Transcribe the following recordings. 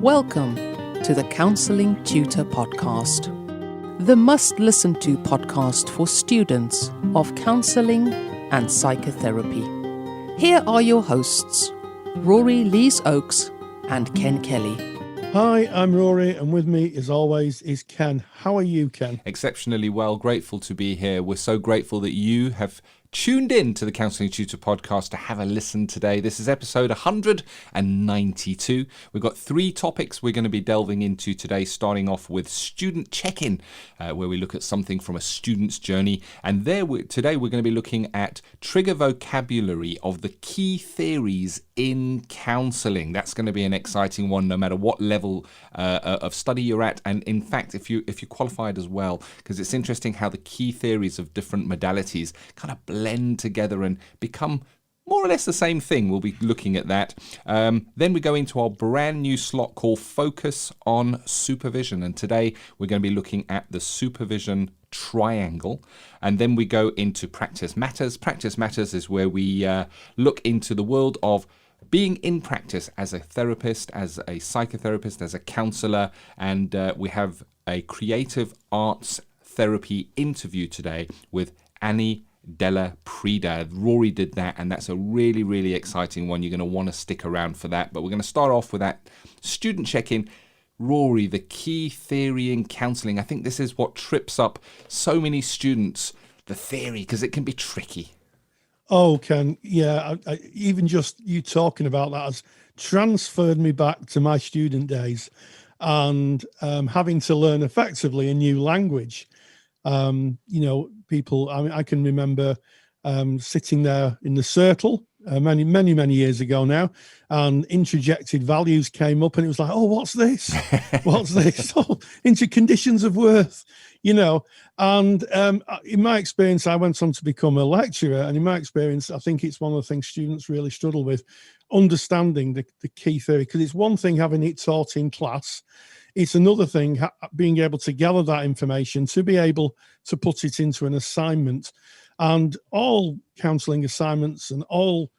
Welcome to the Counselling Tutor Podcast, the must-listen-to podcast for students of counselling and psychotherapy. Here are your hosts, Rory Lees-Oakes and Ken Kelly. Hi, I'm Rory, and with me, as always, is Ken. How are you, Ken? Exceptionally well. Grateful to be here. We're so grateful that you have tuned in to the Counselling Tutor Podcast to have a listen today. This is episode 192. We've got three topics we're going to be delving into today, starting off with student check-in, where we look at something from a student's journey. And today we're going to be looking at trigger vocabulary of the key theories in counselling. That's going to be an exciting one, no matter what level of study you're at. And in fact, if you're qualified as well, because it's interesting how the key theories of different modalities kind of blend together and become more or less the same thing. We'll be looking at that. Then we go into our brand new slot called Focus on Supervision. And today we're going to be looking at the Supervision Triangle. And then we go into Practice Matters. Practice Matters is where we look into the world of being in practice as a therapist, as a psychotherapist, as a counsellor. And we have a creative arts therapy interview today with Annie Della Prida. Rory did that, and that's a really, really exciting one. You're going to want to stick around for that. But we're going to start off with that student check-in. Rory, the key theory in counselling. I think this is what trips up so many students, the theory, because it can be tricky. Oh, Ken, yeah, I, even just you talking about that has transferred me back to my student days and having to learn effectively a new language. People, I can remember sitting there in the circle many years ago now, and interjected values came up, and it was like, oh, what's this? What's this? Oh, into conditions of worth, And in my experience, I went on to become a lecturer, and in my experience, I think it's one of the things students really struggle with, understanding the key theory, because it's one thing having it taught in class. It's another thing being able to gather that information to be able to put it into an assignment. And all counselling assignments and all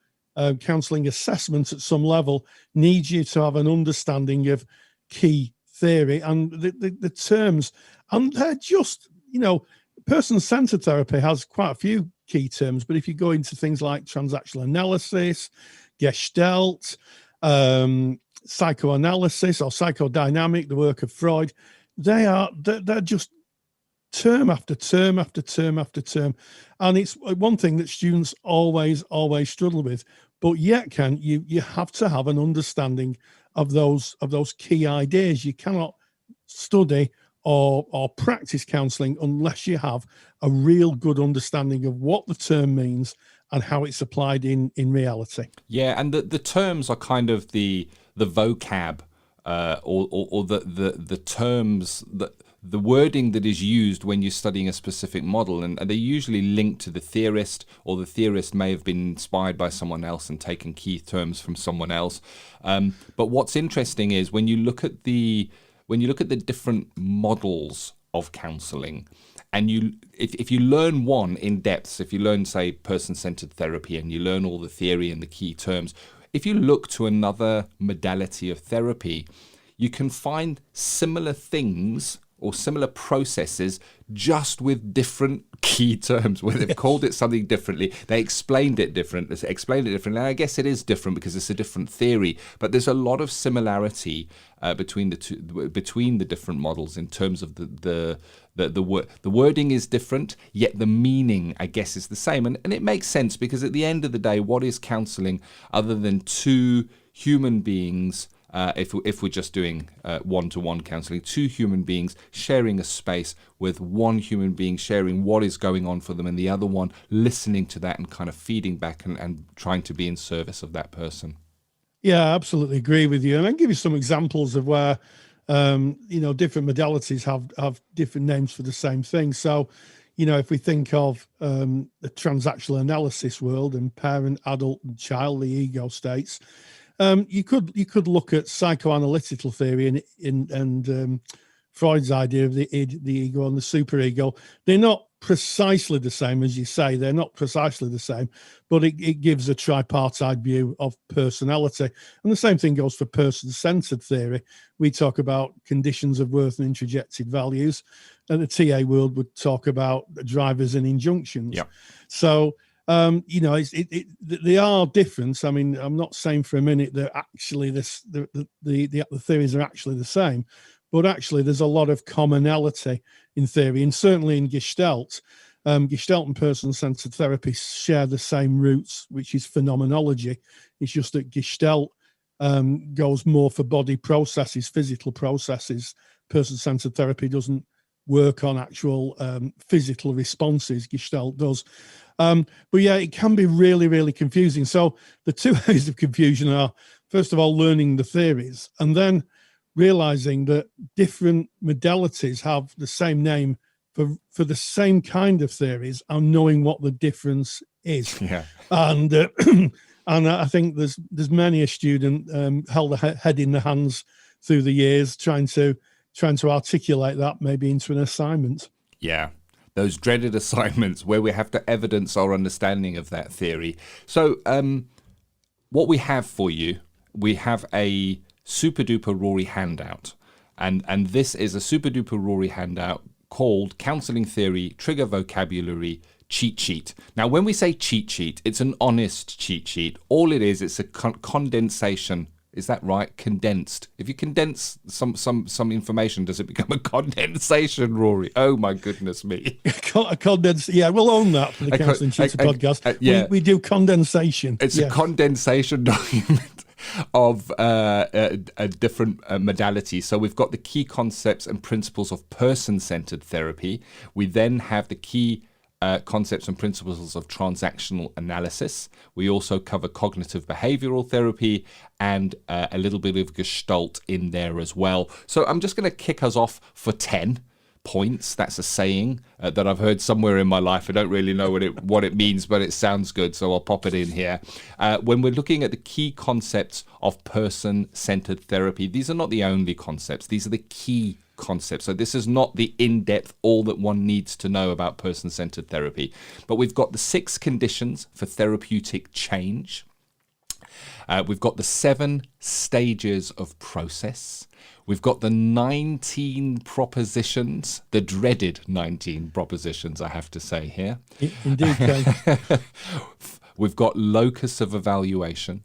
counselling assessments at some level need you to have an understanding of key theory and the terms. And they're just, person-centered therapy has quite a few key terms, but if you go into things like transactional analysis, Gestalt, psychoanalysis or psychodynamic, the work of Freud, they're just term after term after term after term, and it's one thing that students always struggle with. But yet, Ken, you have to have an understanding of those key ideas. You cannot study or practice counselling unless you have a real good understanding of what the term means and how it's applied in reality. Yeah, and the terms are kind of the vocab or the terms, the wording that is used when you're studying a specific model, and they're usually linked to the theorist, or the theorist may have been inspired by someone else and taken key terms from someone else. But what's interesting is when you look at the different models of counselling, and if you learn one in depth, if you learn, say, person-centered therapy, and you learn all the theory and the key terms, if you look to another modality of therapy, you can find similar things or similar processes, just with different key terms, where they've called it something differently. They explained it differently. And I guess it is different because it's a different theory, but there's a lot of similarity between the different models in terms of the wording is different, yet the meaning, I guess, is the same. And it makes sense, because at the end of the day, what is counselling other than two human beings? If we're just doing one-to-one counselling, two human beings sharing a space with one human being sharing what is going on for them, and the other one listening to that and kind of feeding back and trying to be in service of that person. Yeah, I absolutely agree with you. And I'll give you some examples of where, different modalities have different names for the same thing. So, if we think of the transactional analysis world and parent, adult, and child, the ego states, you could look at psychoanalytical theory and Freud's idea of the id, the ego, and the superego. They're not precisely the same as you say. They're not precisely the same, but it gives a tripartite view of personality. And the same thing goes for person-centered theory. We talk about conditions of worth and introjected values, and the TA world would talk about drivers and injunctions. Yep. So, they are different. I mean, I'm not saying for a minute that actually the theories are actually the same, but actually there's a lot of commonality in theory, and certainly in Gestalt. Gestalt and person-centered therapy share the same roots, which is phenomenology. It's just that Gestalt goes more for body processes, physical processes. Person-centered therapy doesn't work on actual physical responses. Gestalt does. But yeah, it can be really, really confusing. So the two areas of confusion are, first of all, learning the theories, and then realizing that different modalities have the same name for the same kind of theories, and knowing what the difference is. Yeah. And and I think there's many a student held a head in the hands through the years trying to articulate that maybe into an assignment. Yeah. Those dreaded assignments where we have to evidence our understanding of that theory. So what we have for you, we have a super duper Rory handout. And this is a super duper Rory handout called Counselling Theory, Trigger Vocabulary, Cheat Sheet. Now, when we say cheat sheet, it's an honest cheat sheet. All it is, it's a condensation. Is that right? Condensed. If you condense some information, does it become a condensation, Rory? Oh my goodness me! A condensed. Yeah, we'll own that for the Counselling Tutor podcast. Yeah. We do condensation. It's a condensation document of a different modalities. So we've got the key concepts and principles of person-centered therapy. We then have the key concepts and principles of transactional analysis. We also cover cognitive behavioral therapy and a little bit of Gestalt in there as well. So I'm just going to kick us off for 10 points. That's a saying that I've heard somewhere in my life. I don't really know what it means, but it sounds good, so I'll pop it in here. When we're looking at the key concepts of person-centered therapy, these are not the only concepts. These are the key concepts. So this is not the in-depth, all that one needs to know about person-centered therapy. But we've got the 6 conditions for therapeutic change. We've got the 7 stages of process. We've got the 19 propositions, the dreaded 19 propositions, I have to say here. Indeed, Ken. We've got locus of evaluation.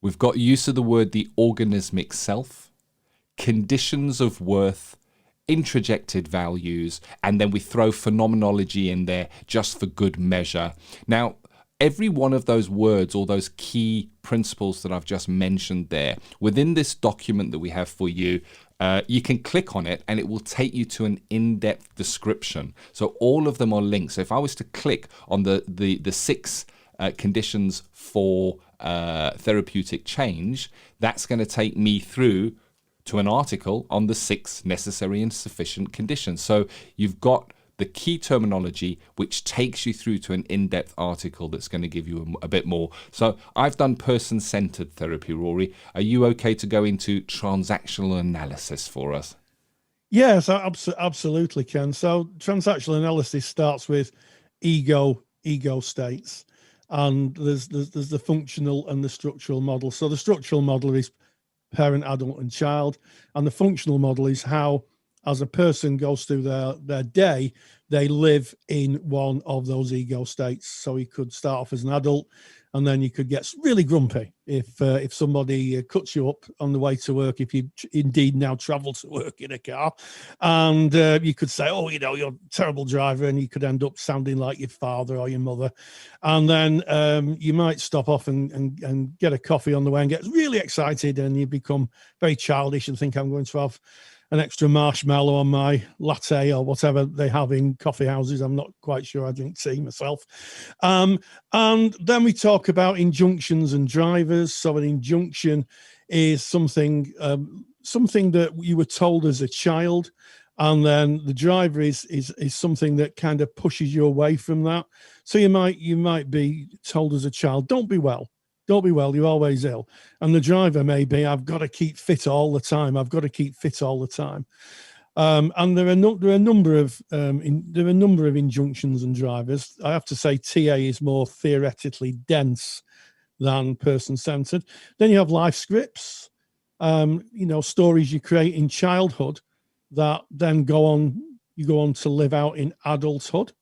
We've got use of the word the organismic self, conditions of worth, introjected values, and then we throw phenomenology in there just for good measure. Now, every one of those words, or those key principles that I've just mentioned there, within this document that we have for you, you can click on it and it will take you to an in-depth description. So all of them are linked. So if I was to click on the 6 conditions for therapeutic change, that's going to take me through to an article on the 6 necessary and sufficient conditions. So you've got the key terminology, which takes you through to an in-depth article that's going to give you a bit more. So I've done person-centered therapy, Rory. Are you okay to go into transactional analysis for us? Yes, absolutely, Ken. So transactional analysis starts with ego states, and there's the functional and the structural model. So the structural model is parent, adult, and child, and the functional model is how, as a person goes through their day, they live in one of those ego states. So you could start off as an adult, and then you could get really grumpy if somebody cuts you up on the way to work, if you indeed now travel to work in a car. And you could say, oh, you're a terrible driver, and you could end up sounding like your father or your mother. And then you might stop off and get a coffee on the way and get really excited, and you become very childish and think, I'm going to have an extra marshmallow on my latte or whatever they have in coffee houses. I'm not quite sure. I drink tea myself. And then we talk about injunctions and drivers. So an injunction is something that you were told as a child. And then the driver is something that kind of pushes you away from that. So you might be told as a child, don't be well, you're always ill. And the driver may be, I've got to keep fit all the time. And there are a number of injunctions and drivers. I have to say, TA is more theoretically dense than person-centered. Then you have life scripts, stories you create in childhood that then you go on to live out in adulthood.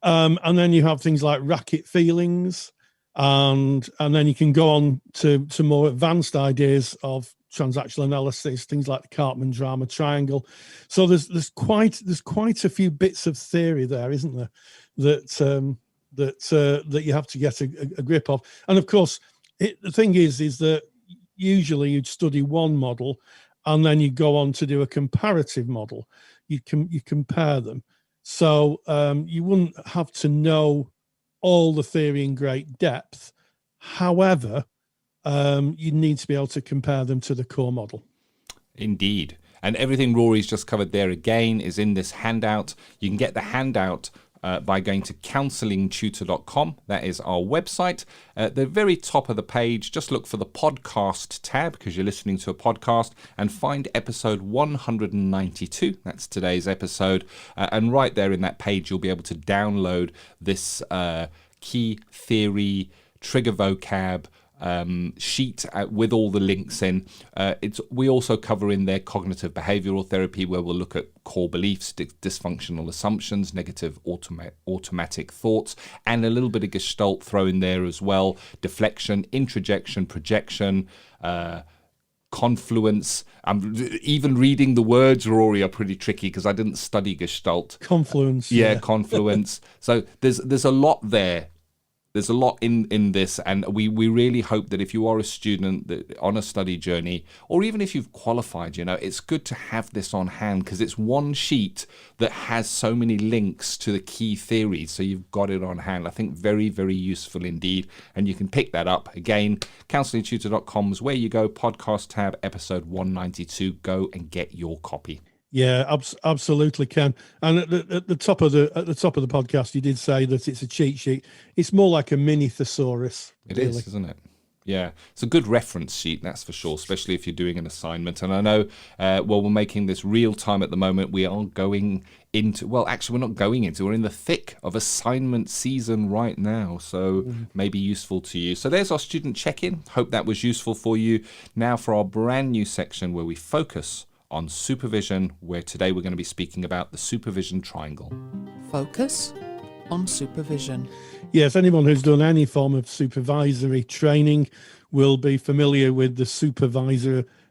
And then you have things like racket feelings, and then you can go on to more advanced ideas of transactional analysis, things like the Cartman drama triangle. So there's quite a few bits of theory there, isn't there, that you have to get a grip of. And of course, the thing is that usually you'd study one model, and then you go on to do a comparative model. You compare them. So you wouldn't have to know all the theory in great depth. However, you need to be able to compare them to the core model. Indeed. And everything Rory's just covered there again is in this handout. You can get the handout by going to counsellingtutor.com. That is our website. At the very top of the page, just look for the podcast tab because you're listening to a podcast, and find episode 192. That's today's episode. And right there in that page, you'll be able to download this key theory, trigger vocab, sheet with all the links in. We also cover in there cognitive behavioral therapy, where we'll look at core beliefs, dysfunctional assumptions, negative automatic thoughts, and a little bit of Gestalt throw in there as well. Deflection, introjection, projection, confluence. Even reading the words, Rory, are pretty tricky because I didn't study Gestalt. Confluence. Yeah. Confluence. So there's a lot there. There's a lot in this, and we really hope that if you are a student that on a study journey, or even if you've qualified, it's good to have this on hand, because it's one sheet that has so many links to the key theories, so you've got it on hand. I think very, very useful indeed, and you can pick that up. Again, counsellingtutor.com is where you go, podcast tab, episode 192, go and get your copy. Yeah, absolutely, Ken. And at the top of the podcast, you did say that it's a cheat sheet. It's more like a mini thesaurus. It really is, isn't it? Yeah, it's a good reference sheet, that's for sure, especially if you're doing an assignment. And I know, we're making this real time at the moment. We are going into, we're in the thick of assignment season right now. So maybe useful to you. So there's our student check-in. Hope that was useful for you. Now for our brand new section where we focus on supervision, where today we're going to be speaking about the Supervision Triangle. Focus on supervision. Yes, anyone who's done any form of supervisory training will be familiar with the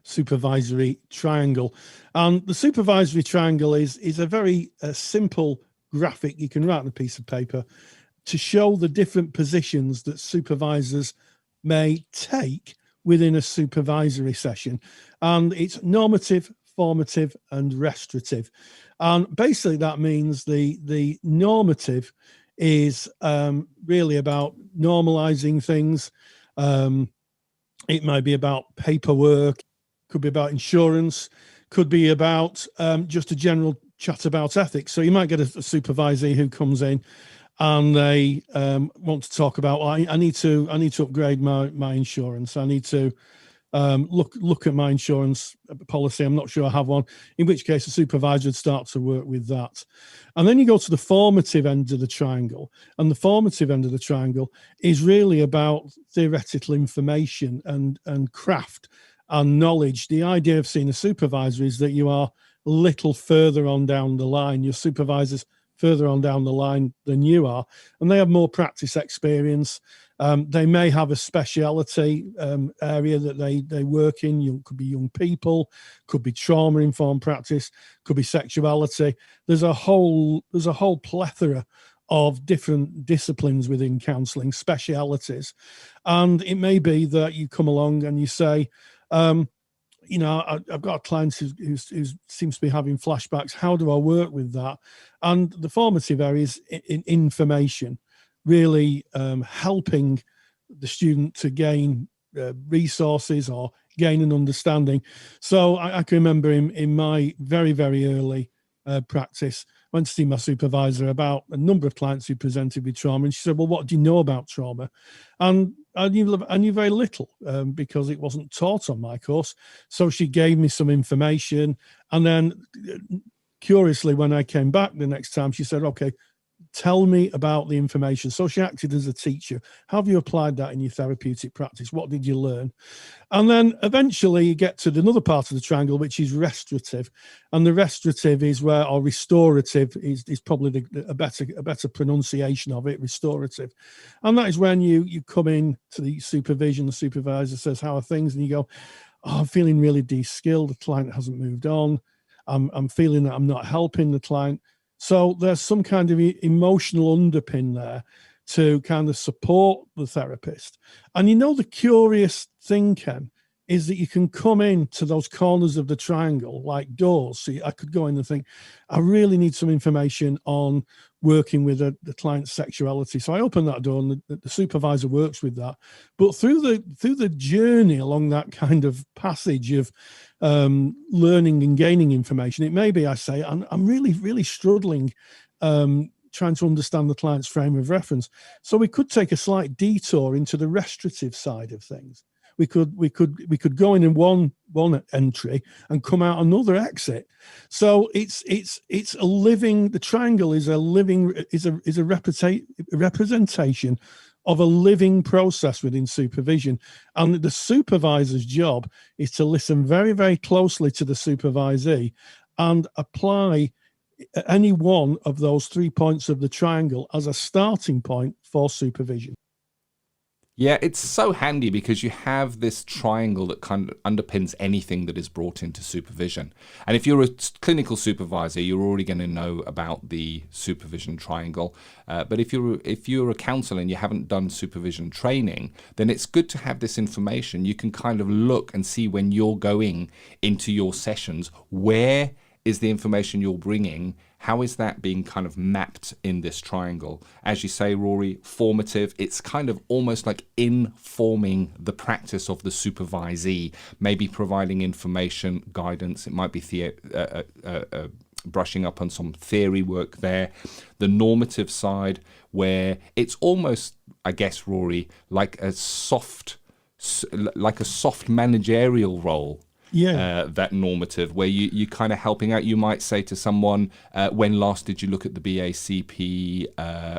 supervisory triangle. And the supervisory triangle is a very simple graphic you can write on a piece of paper to show the different positions that supervisors may take within a supervisory session. And it's normative, formative, and restorative. And basically that means the normative is really about normalizing things. It might be about paperwork, could be about insurance, could be about just a general chat about ethics. So you might get a supervisee who comes in and they want to talk about, I need to upgrade my insurance. I need to look at my insurance policy. I'm not sure I have one, in which case a supervisor would start to work with that. And then you go to the formative end of the triangle, and the formative end of the triangle is really about theoretical information and craft and knowledge. The idea of seeing a supervisor is that you are a little further on down the line. Your supervisor's further on down the line than you are, and they have more practice experience. They may have a speciality area that they work in. Could be young people, could be trauma-informed practice, could be sexuality. There's a whole plethora of different disciplines within counselling, specialities. And it may be that you come along and you say, I've got a client who seems to be having flashbacks. How do I work with that? And the formative area is in information, really helping the student to gain resources or gain an understanding. So I can remember in my very, very early practice, I went to see my supervisor about a number of clients who presented with trauma, and she said, well, what do you know about trauma? And I knew very little because it wasn't taught on my course. So she gave me some information, and then curiously, when I came back the next time, she said, "Okay, tell me about the information." So she acted as a teacher. How have you applied that in your therapeutic practice? What did you learn? And then eventually you get to another part of the triangle, which is restorative. And the restorative is where, or restorative is probably a better pronunciation of it, restorative. And that is when you come in to the supervision, the supervisor says, "How are things?" And you go, "Oh, I'm feeling really de-skilled. The client hasn't moved on. I'm feeling that I'm not helping the client." So there's some kind of emotional underpin there to kind of support the therapist. And the curious thing, Ken, is that you can come into those corners of the triangle like doors. So I could go in and think, I really need some information on working with the client's sexuality. So I open that door, and the supervisor works with that. But through the journey along that kind of passage of learning and gaining information, it may be I say, I'm really, really struggling trying to understand the client's frame of reference. So we could take a slight detour into the restorative side of things. We could go in one entry and come out another exit. So it's a living. The triangle is a representation of a living process within supervision, and the supervisor's job is to listen very, very closely to the supervisee and apply any one of those 3 points of the triangle as a starting point for supervision. Yeah, it's so handy because you have this triangle that kind of underpins anything that is brought into supervision. And if you're a clinical supervisor, you're already going to know about the supervision triangle. But if you're a counsellor and you haven't done supervision training, then it's good to have this information. You can kind of look and see when you're going into your sessions, where is the information you're bringing? How is that being kind of mapped in this triangle? As you say, Rory, formative, it's kind of almost like informing the practice of the supervisee, maybe providing information, guidance. It might be brushing up on some theory work there. The normative side, where it's almost, I guess, Rory, like a soft managerial role. Yeah, that normative, where you kind of helping out. You might say to someone, when last did you look at the BACP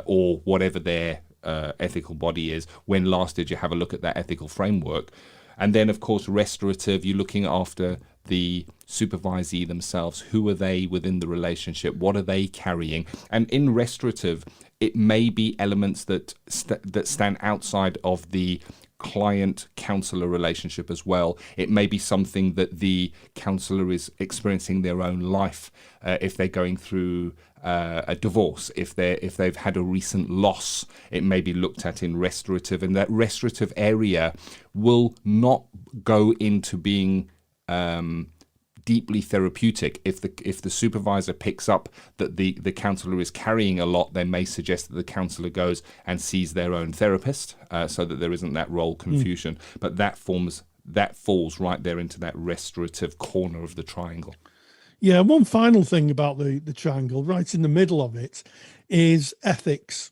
or whatever their ethical body is? When last did you have a look at that ethical framework? And then, of course, restorative, you're looking after the supervisee themselves. Who are they within the relationship? What are they carrying? And in restorative, it may be elements that stand outside of the client-counsellor relationship as well. It may be something that the counsellor is experiencing their own life, if they're going through a divorce, if they've had a recent loss. It may be looked at in restorative, and that restorative area will not go into being deeply therapeutic. If the supervisor picks up that the counsellor is carrying a lot, they may suggest that the counsellor goes and sees their own therapist, so that there isn't that role confusion. But that falls right there into that restorative corner of the triangle. Yeah, one final thing about the triangle, right in the middle of it, is ethics.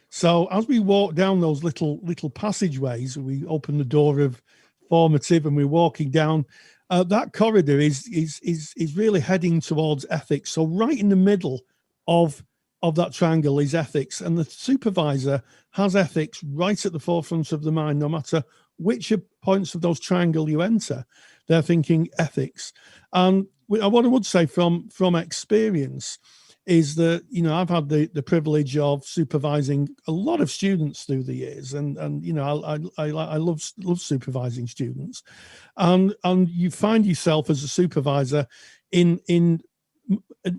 So as we walk down those little passageways, we open the door of formative and we're walking down. That corridor is really heading towards ethics. So right in the middle of that triangle is ethics, and the supervisor has ethics right at the forefront of the mind. No matter which points of those triangle you enter, they're thinking ethics. And what I would say from experience is that, I've had the privilege of supervising a lot of students through the years, and I love supervising students, and you find yourself as a supervisor in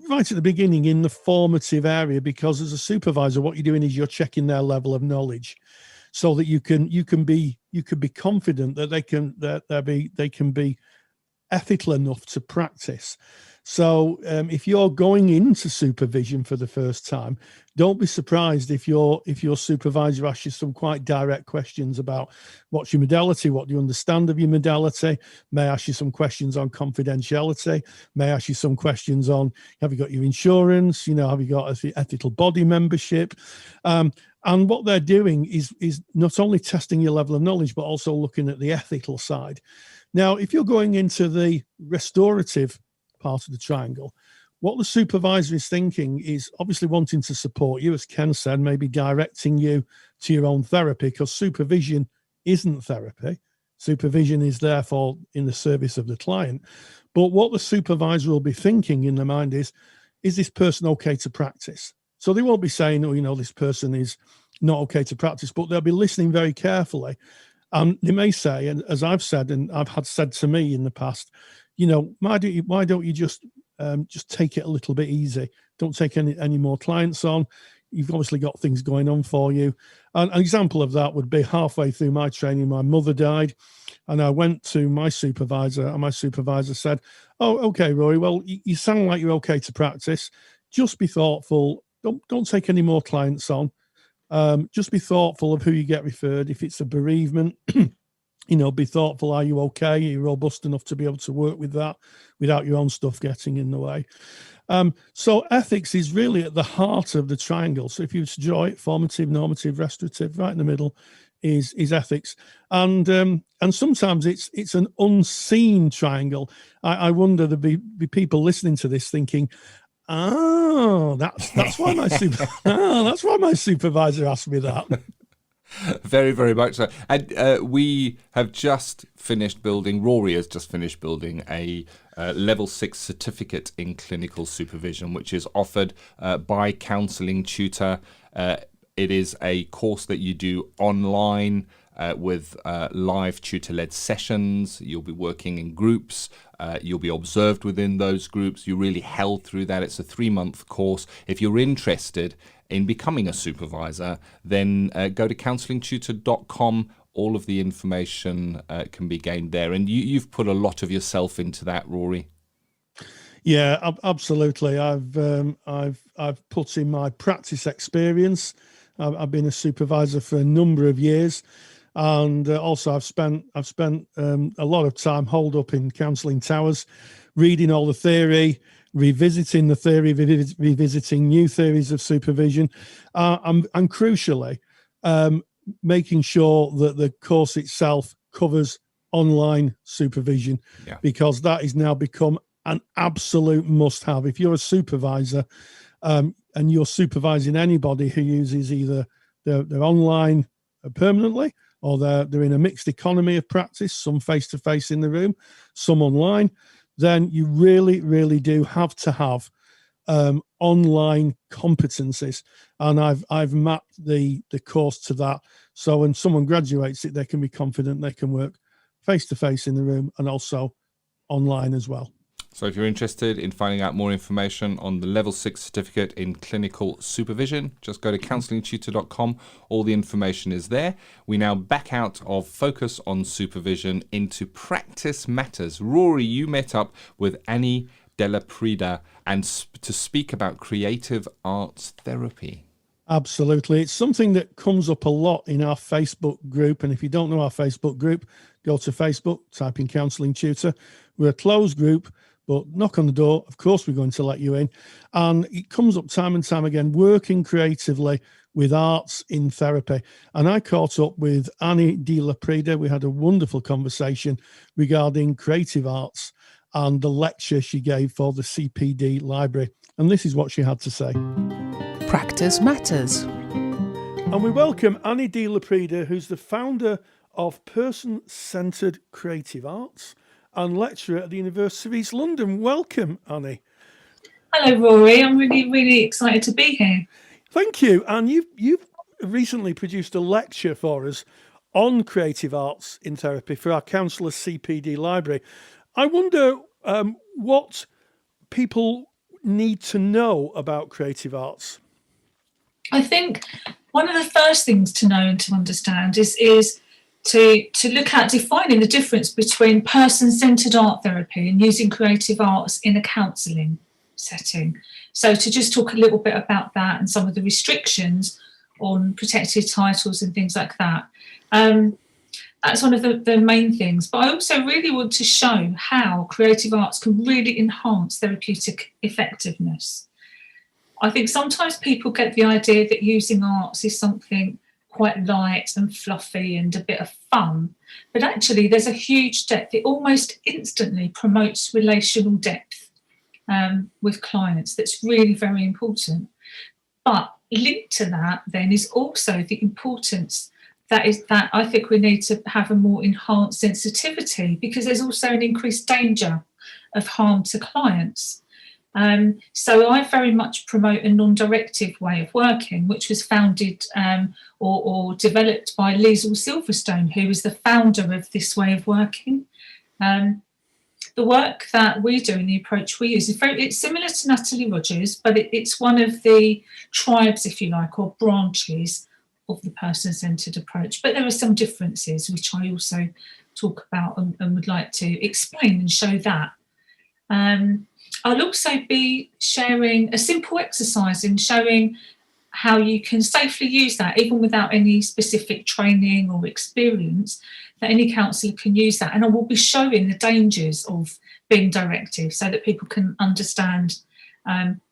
right at the beginning in the formative area, because as a supervisor, what you're doing is you're checking their level of knowledge, so that you can be confident that they can be ethical enough to practice. So if you're going into supervision for the first time, don't be surprised if your supervisor asks you some quite direct questions about what's your modality, what do you understand of your modality, may ask you some questions on confidentiality, may ask you some questions on, have you got your insurance, have you got ethical body membership? And And what they're doing is not only testing your level of knowledge, but also looking at the ethical side. Now, if you're going into the restorative part of the triangle, what the supervisor is thinking is obviously wanting to support you, as Ken said, maybe directing you to your own therapy, because supervision isn't therapy. Supervision is therefore in the service of the client. But what the supervisor will be thinking in their mind is this person okay to practice? So they won't be saying, oh, this person is not okay to practice, but they'll be listening very carefully. They may say, and as I've said, and I've had said to me in the past, why don't you just take it a little bit easy? Don't take any more clients on. You've obviously got things going on for you. And an example of that would be halfway through my training, my mother died, and I went to my supervisor, and my supervisor said, oh, okay, Rory, well, you sound like you're okay to practice. Just be thoughtful. Don't take any more clients on. Just be thoughtful of who you get referred. If it's a bereavement, be thoughtful. Are you okay? Are you robust enough to be able to work with that without your own stuff getting in the way? So ethics is really at the heart of the triangle. So if you were to draw it, formative, normative, restorative, right in the middle is ethics. And sometimes it's an unseen triangle. I wonder there'd be people listening to this thinking, that's why my supervisor asked me that. Very, very much so. And we have just finished building, Rory has just finished building a level 6 certificate in clinical supervision, which is offered by Counselling Tutor. It is a course that you do online with live tutor-led sessions. You'll be working in groups. You'll be observed within those groups. You're really held through that. It's a 3-month course. If you're interested in becoming a supervisor, then go to counsellingtutor.com. All of the information can be gained there. And you've put a lot of yourself into that, Rory. Yeah, absolutely. I've put in my practice experience. I've been a supervisor for a number of years, and also I've spent a lot of time holed up in counselling towers, reading all the theory, revisiting the theory, revisiting new theories of supervision, and crucially, making sure that the course itself covers online supervision, because that has now become an absolute must-have. If you're a supervisor and you're supervising anybody who uses either they're online permanently, or they're in a mixed economy of practice, some face-to-face in the room, some online, then you really, really do have to have online competencies. And I've mapped the course to that. So when someone graduates it, they can be confident they can work face-to-face in the room and also online as well. So if you're interested in finding out more information on the Level 6 Certificate in Clinical Supervision, just go to counsellingtutor.com. All the information is there. We now back out of focus on supervision into practice matters. Rory, you met up with Annie Della Prida and to speak about creative arts therapy. Absolutely. It's something that comes up a lot in our Facebook group. And if you don't know our Facebook group, go to Facebook, type in Counselling Tutor. We're a closed group, but knock on the door. Of course, we're going to let you in. And it comes up time and time again, working creatively with arts in therapy. And I caught up with Annie Della Prida. We had a wonderful conversation regarding creative arts and the lecture she gave for the CPD library. And this is what she had to say. Practice matters. And we welcome Annie Della Prida, who's the founder of Person-Centred Creative Arts and lecturer at the University of East London. Welcome, Annie. Hello, Rory. I'm really, really excited to be here. Thank you. And you've recently produced a lecture for us on creative arts in therapy for our Counsellor CPD library. I wonder what people need to know about creative arts. I think one of the first things to know and to understand is to look at defining the difference between person-centred art therapy and using creative arts in a counselling setting. So to just talk a little bit about that and some of the restrictions on protected titles and things like that. That's one of the main things. But I also really want to show how creative arts can really enhance therapeutic effectiveness. I think sometimes people get the idea that using arts is something quite light and fluffy and a bit of fun, but actually there's a huge depth. It almost instantly promotes relational depth with clients. That's really very important. But linked to that then is also the importance that I think we need to have a more enhanced sensitivity, because there's also an increased danger of harm to clients. So I very much promote a non-directive way of working, which was founded or developed by Liesl Silverstone, who is the founder of this way of working. The work that we do and the approach we use it's similar to Natalie Rogers, but it's one of the tribes, if you like, or branches of the person-centred approach. But there are some differences, which I also talk about and would like to explain and show that. I'll also be sharing a simple exercise and showing how you can safely use that, even without any specific training or experience, that any counsellor can use that. And I will be showing the dangers of being directive so that people can understand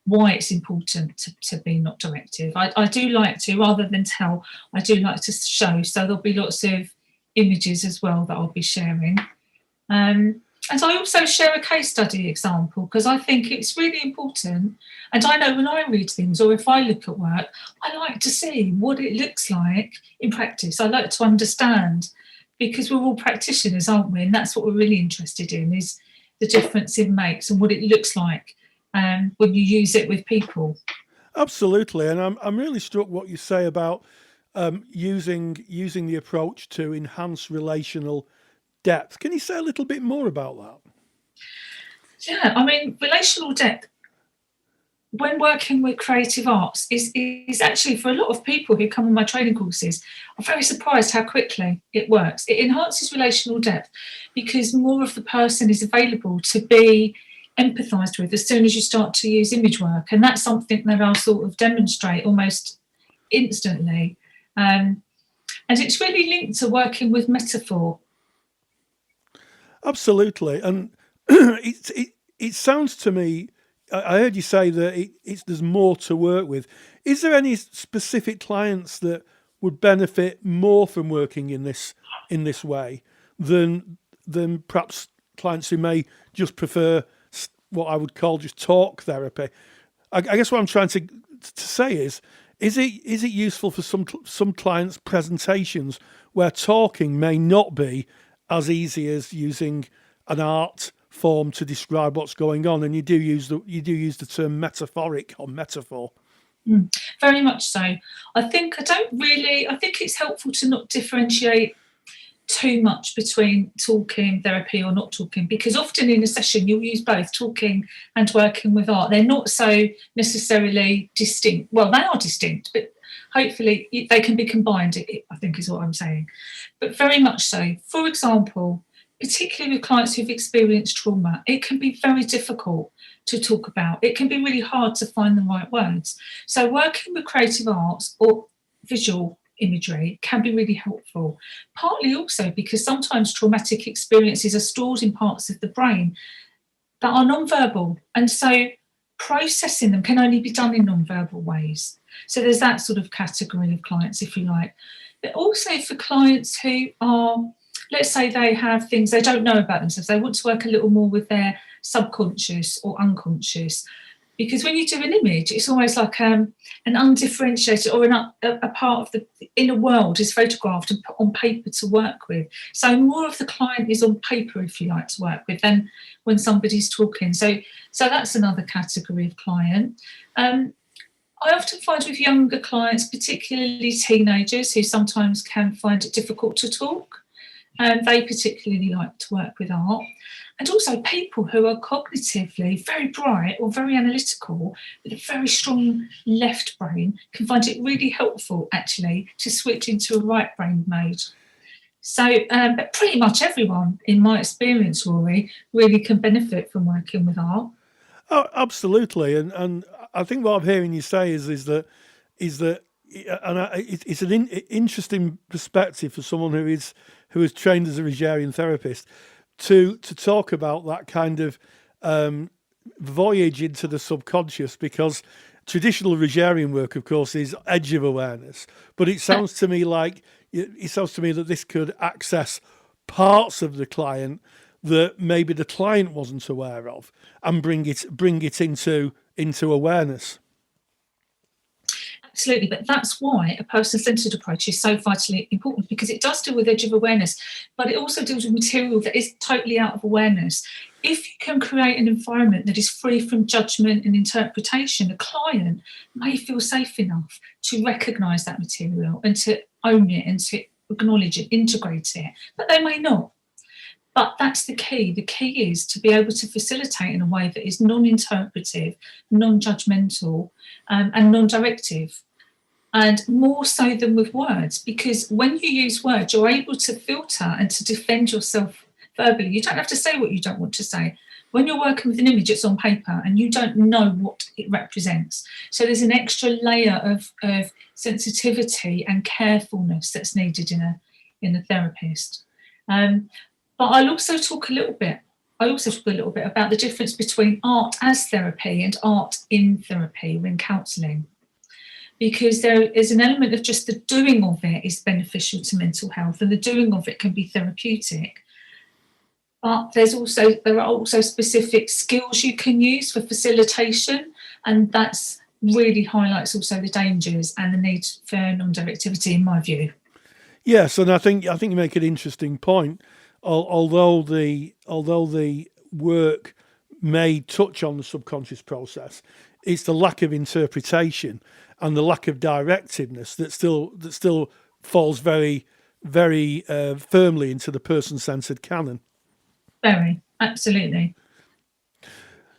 why it's important to be not directive. I do like to, rather than tell, I do like to show. So there'll be lots of images as well that I'll be sharing. And I also share a case study example, because I think it's really important. And I know when I read things or if I look at work, I like to see what it looks like in practice. I like to understand, because we're all practitioners, aren't we? And that's what we're really interested in, is the difference it makes and what it looks like when you use it with people. Absolutely. And I'm really struck what you say about using the approach to enhance relational depth. Can you say a little bit more about that? Yeah, I mean, relational depth, when working with creative arts, is actually, for a lot of people who come on my training courses, I'm very surprised how quickly it works. It enhances relational depth because more of the person is available to be empathised with as soon as you start to use image work. And that's something that I'll sort of demonstrate almost instantly. And it's really linked to working with metaphor. Absolutely. And it sounds to me, I heard you say that there's more to work with. Is there any specific clients that would benefit more from working in this way than perhaps clients who may just prefer what I would call just talk therapy? I guess what I'm trying to say is it useful for some clients' presentations where talking may not be as easy as using an art form to describe what's going on, and you do use the term metaphoric or metaphor? Very much so. I think it's helpful to not differentiate too much between talking therapy or not talking, because often in a session you'll use both talking and working with art. They're not so necessarily distinct. Well, they are distinct, but hopefully they can be combined, I think is what I'm saying. But very much so. For example, particularly with clients who've experienced trauma, it can be very difficult to talk about. It can be really hard to find the right words. So working with creative arts or visual imagery can be really helpful, partly also because sometimes traumatic experiences are stored in parts of the brain that are non-verbal, and so processing them can only be done in non-verbal ways. So there's that sort of category of clients, if you like. But also for clients who are, let's say they have things they don't know about themselves, they want to work a little more with their subconscious or unconscious. Because when you do an image, it's almost like an undifferentiated or a part of the inner world is photographed and put on paper to work with. So more of the client is on paper, if you like, to work with than when somebody's talking. So that's another category of client. I often find with younger clients, particularly teenagers who sometimes can find it difficult to talk, they particularly like to work with art. And also people who are cognitively very bright or very analytical with a very strong left brain can find it really helpful, actually, to switch into a right brain mode. So, but pretty much everyone, in my experience, Rory, really can benefit from working with art. Oh, absolutely. And I think what I'm hearing you say is that it's an interesting perspective for someone who is trained as a Rogerian therapist to talk about that kind of voyage into the subconscious, because traditional Rogerian work, of course, is edge of awareness. But it sounds to me that this could access parts of the client that maybe the client wasn't aware of, and bring it into awareness. Absolutely, but that's why a person-centred approach is so vitally important, because it does deal with edge of awareness, but it also deals with material that is totally out of awareness. If you can create an environment that is free from judgment and interpretation, a client may feel safe enough to recognise that material and to own it and to acknowledge it, integrate it, but they may not. But that's the key. The key is to be able to facilitate in a way that is non-interpretive, non-judgmental, and non-directive. And more so than with words, because when you use words, you're able to filter and to defend yourself verbally. You don't have to say what you don't want to say. When you're working with an image, it's on paper and you don't know what it represents. So there's an extra layer of sensitivity and carefulness that's needed in a therapist. But I'll also talk a little bit about the difference between art as therapy and art in therapy when counselling. Because there is an element of just the doing of it is beneficial to mental health, and the doing of it can be therapeutic. But there are also specific skills you can use for facilitation, and that's really highlights also the dangers and the need for non-directivity, in my view. Yes, and I think you make an interesting point. Although the work may touch on the subconscious process, it's the lack of interpretation and the lack of directiveness that still falls very, very firmly into the person-centred canon. Very, absolutely.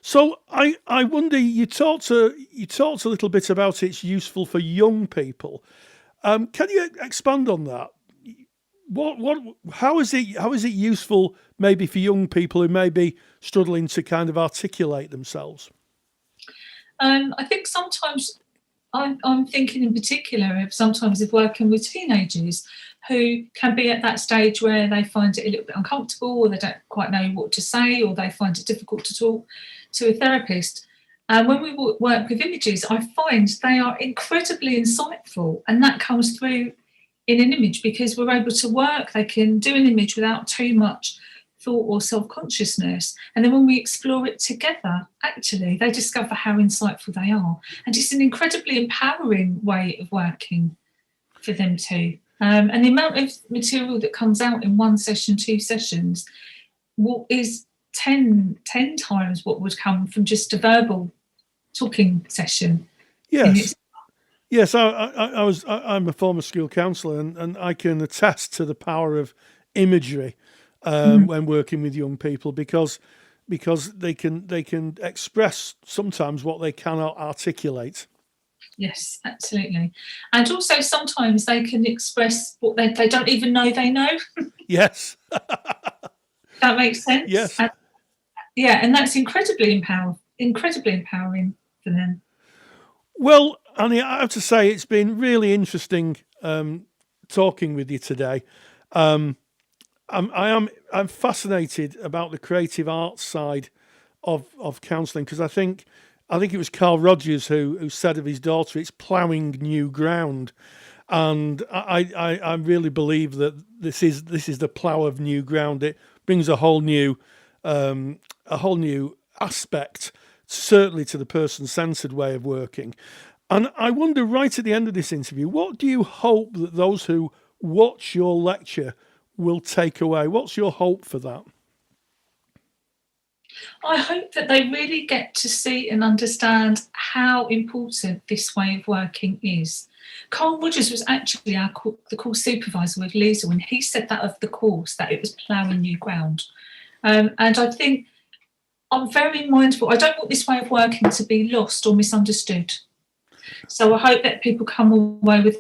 So I wonder, you talked a little bit about it's useful for young people. Can you expand on that? How is it useful maybe for young people who may be struggling to kind of articulate themselves? I think sometimes I'm thinking in particular of working with teenagers who can be at that stage where they find it a little bit uncomfortable, or they don't quite know what to say, or they find it difficult to talk to a therapist. And when we work with images, I find they are incredibly insightful, and that comes through in an image because we're able to work. They can do an image without too much thought or self-consciousness, and then when we explore it together, actually they discover how insightful they are, and it's an incredibly empowering way of working for them too. And the amount of material that comes out in one session, 2 sessions, is 10 times what would come from just a verbal talking session. Yes. Yes, I'm a former school counsellor, and I can attest to the power of imagery when working with young people, because they can express sometimes what they cannot articulate. Yes, absolutely. And also sometimes they can express what they don't even know they know. Yes. That makes sense? Yes. And that's incredibly empowering for them. Well, Annie, I have to say it's been really interesting talking with you today. I'm fascinated about the creative arts side of counselling, because I think it was Carl Rogers who said of his daughter, it's ploughing new ground, and I really believe that this is the plough of new ground. It brings a whole new aspect, certainly, to the person-centred way of working. And I wonder, right at the end of this interview, what do you hope that those who watch your lecture will take away? What's your hope for that? I hope that they really get to see and understand how important this way of working is. Carl Rogers was actually the course supervisor with Lisa when he said that of the course, that it was ploughing new ground. And I think I'm very mindful. I don't want this way of working to be lost or misunderstood. So I hope that people come away with,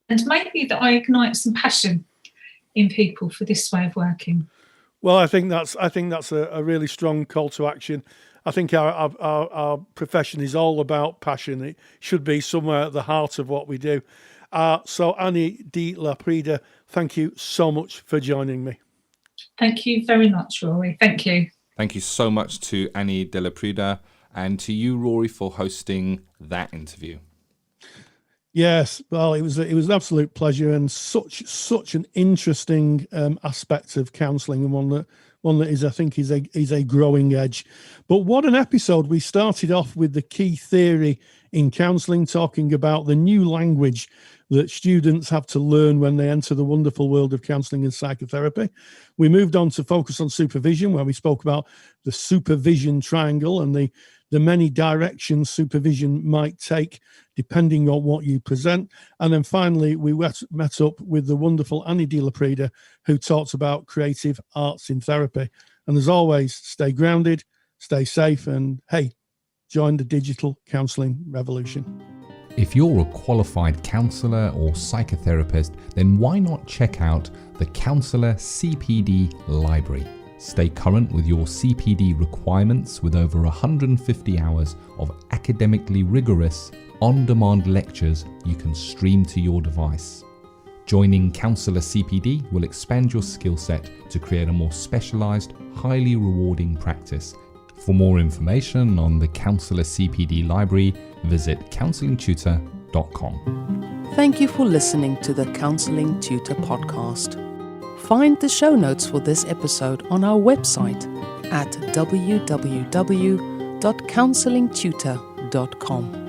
and maybe that I ignite some passion in people for this way of working. Well, I think that's a really strong call to action. I think our profession is all about passion. It should be somewhere at the heart of what we do. So Annie de la Prida, thank you so much for joining me. Thank you very much, Rory. Thank you. Thank you so much to Annie de la Prida. and to you, Rory, for hosting that interview. Yes, well, it was an absolute pleasure, and such an interesting aspect of counselling, and one that is, I think, is a growing edge. But what an episode! We started off with the key theory in counselling, talking about the new language that students have to learn when they enter the wonderful world of counselling and psychotherapy. We moved on to focus on supervision, where we spoke about the Supervision Triangle and the many directions supervision might take depending on what you present. And then finally, we met up with the wonderful Annie de la Prida, who talks about creative arts in therapy. And as always, stay grounded, stay safe, and hey, join the digital counselling revolution. If you're a qualified counsellor or psychotherapist, then why not check out the Counsellor CPD Library? Stay current with your CPD requirements with over 150 hours of academically rigorous, on-demand lectures you can stream to your device. Joining Counsellor CPD will expand your skill set to create a more specialised, highly rewarding practice. For more information on the Counsellor CPD Library, visit counsellingtutor.com. Thank you for listening to the Counselling Tutor Podcast. Find the show notes for this episode on our website at www.counsellingtutor.com.